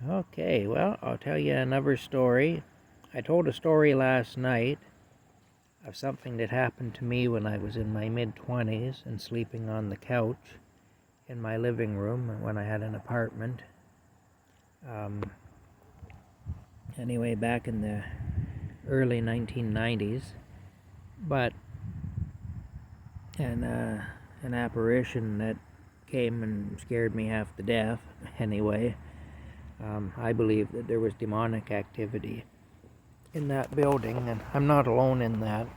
Okay, well, I'll tell you another story. I told a story last night of something that happened to me when I was in my mid 20s and sleeping on the couch in my living room when I had an apartment. Um, anyway, back in the early 1990s. But an, an apparition that came and scared me half to death. Anyway, I believe that there was demonic activity in that building, and I'm not alone in that.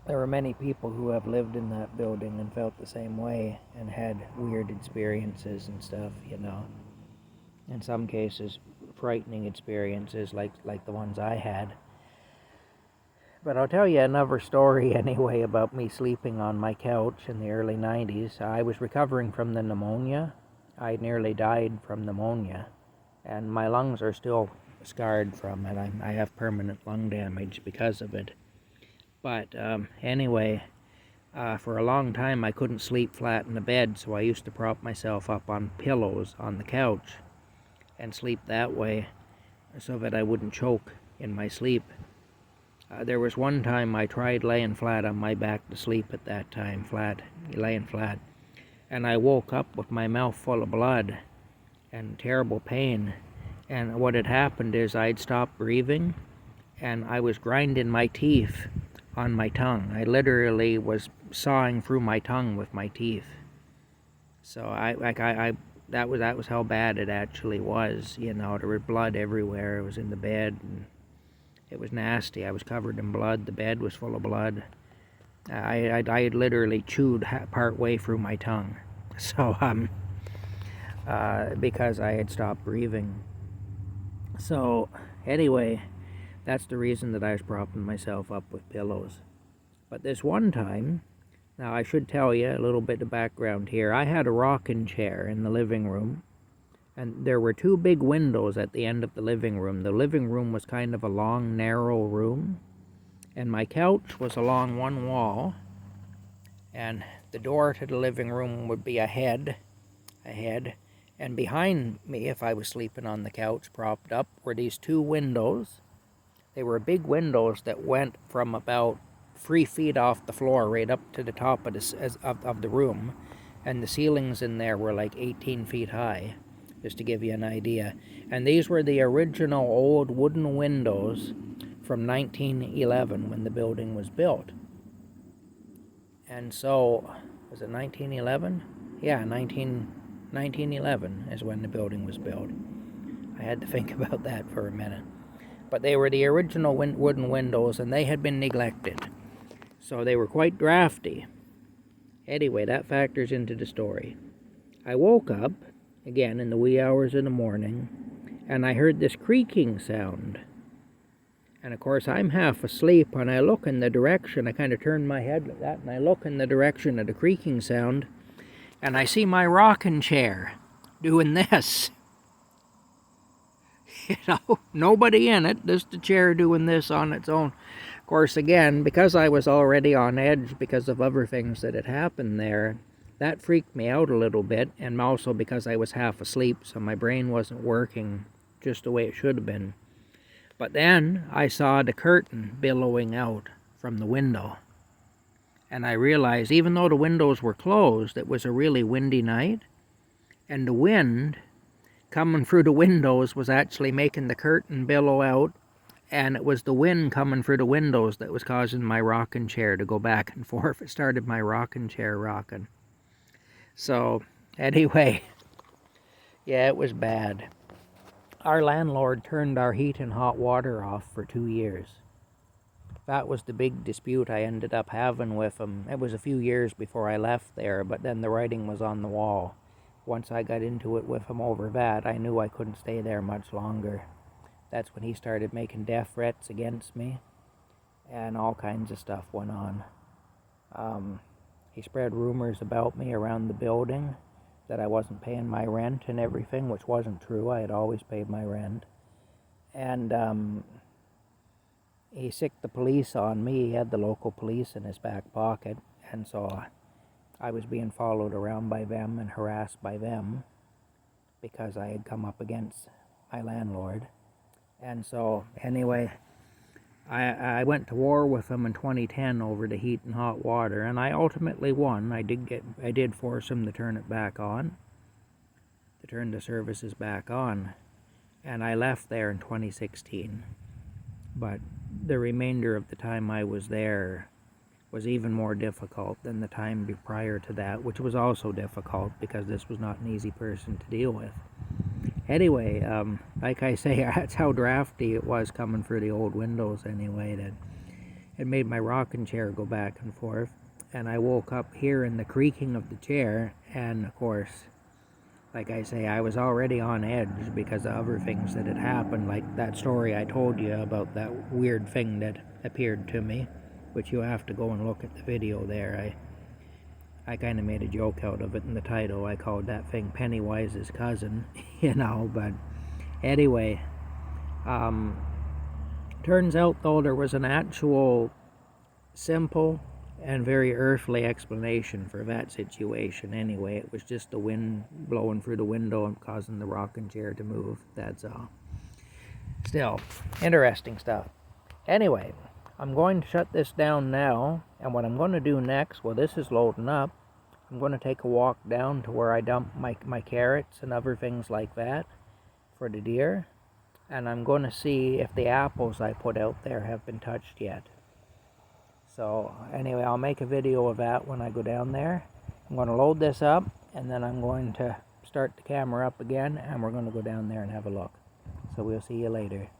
There are many people who have lived in that building and felt the same way and had weird experiences and stuff, you know. In some cases, frightening experiences like the ones I had. But I'll tell you another story anyway about me sleeping on my couch in the early 90s. I was recovering from the pneumonia. I nearly died from pneumonia, and my lungs are still scarred from it. I have permanent lung damage because of it. But anyway, for a long time I couldn't sleep flat in the bed, so I used to prop myself up on pillows on the couch and sleep that way so that I wouldn't choke in my sleep. There was one time I tried laying flat on my back to sleep at that time, laying flat, and I woke up with my mouth full of blood and terrible pain. And what had happened is I'd stopped breathing, and I was grinding my teeth on my tongue. I literally was sawing through my tongue with my teeth. So that was how bad it actually was. You know, there was blood everywhere. It was in the bed, and it was nasty. I was covered in blood. The bed was full of blood. I had literally chewed part way through my tongue. So because I had stopped breathing. So anyway, that's the reason that I was propping myself up with pillows. But this one time, now I should tell you a little bit of background here. I had a rocking chair in the living room, and there were two big windows at the end of the living room. The living room was kind of a long, narrow room, and my couch was along one wall, and the door to the living room would be ahead, and behind me, if I was sleeping on the couch propped up, were these two windows. They were big windows that went from about 3 feet off the floor right up to the top of the room, and the ceilings in there were like 18 feet high, just to give you an idea. And these were the original old wooden windows from 1911 when the building was built. And so, was it 1911? Yeah, 1911 is when the building was built. I had to think about that for a minute. But they were the original wooden windows, and they had been neglected. So they were quite drafty. Anyway, that factors into the story. I woke up, again in the wee hours of the morning, and I heard this creaking sound. And of course, I'm half asleep, and I look in the direction. I kind of turn my head like that, and I look in the direction of the creaking sound, and I see my rocking chair doing this. You know, nobody in it, just the chair doing this on its own. Of course, again, because I was already on edge because of other things that had happened there, that freaked me out a little bit, and also because I was half asleep, so my brain wasn't working just the way it should have been. But then I saw the curtain billowing out from the window, and I realized even though the windows were closed, it was a really windy night, and the wind coming through the windows was actually making the curtain billow out, and it was the wind coming through the windows that was causing my rocking chair to go back and forth. It started my rocking chair rocking. So, anyway, yeah, it was bad. Our landlord turned our heat and hot water off for 2 years. That was the big dispute I ended up having with him. It was a few years before I left there, but then the writing was on the wall. Once I got into it with him over that, I knew I couldn't stay there much longer. That's when he started making death threats against me, and all kinds of stuff went on. He spread rumors about me around the building, that I wasn't paying my rent and everything, which wasn't true. I had always paid my rent. And he sicked the police on me. He had the local police in his back pocket, and so I was being followed around by them and harassed by them because I had come up against my landlord. And so, anyway, I went to war with him in 2010 over the heat and hot water, and I ultimately won. I did force him to turn it back on, to turn the services back on, and I left there in 2016. But the remainder of the time I was there was even more difficult than the time prior to that, which was also difficult because this was not an easy person to deal with. Anyway, like I say, that's how drafty it was coming through the old windows anyway, that it made my rocking chair go back and forth. And I woke up hearing the creaking of the chair, and of course, like I say, I was already on edge because of other things that had happened, like that story I told you about that weird thing that appeared to me, which you have to go and look at the video there. I kind of made a joke out of it in the title. I called that thing Pennywise's cousin, but anyway, turns out though there was an actual simple and very earthly explanation for that situation anyway. It was just the wind blowing through the window and causing the rocking chair to move, that's all. Still, interesting stuff. Anyway, I'm going to shut this down now, and what I'm going to do next, while this is loading up, I'm going to take a walk down to where I dump my carrots and other things like that for the deer, and I'm going to see if the apples I put out there have been touched yet. So anyway, I'll make a video of that when I go down there. I'm going to load this up, and then I'm going to start the camera up again, and we're going to go down there and have a look. So we'll see you later.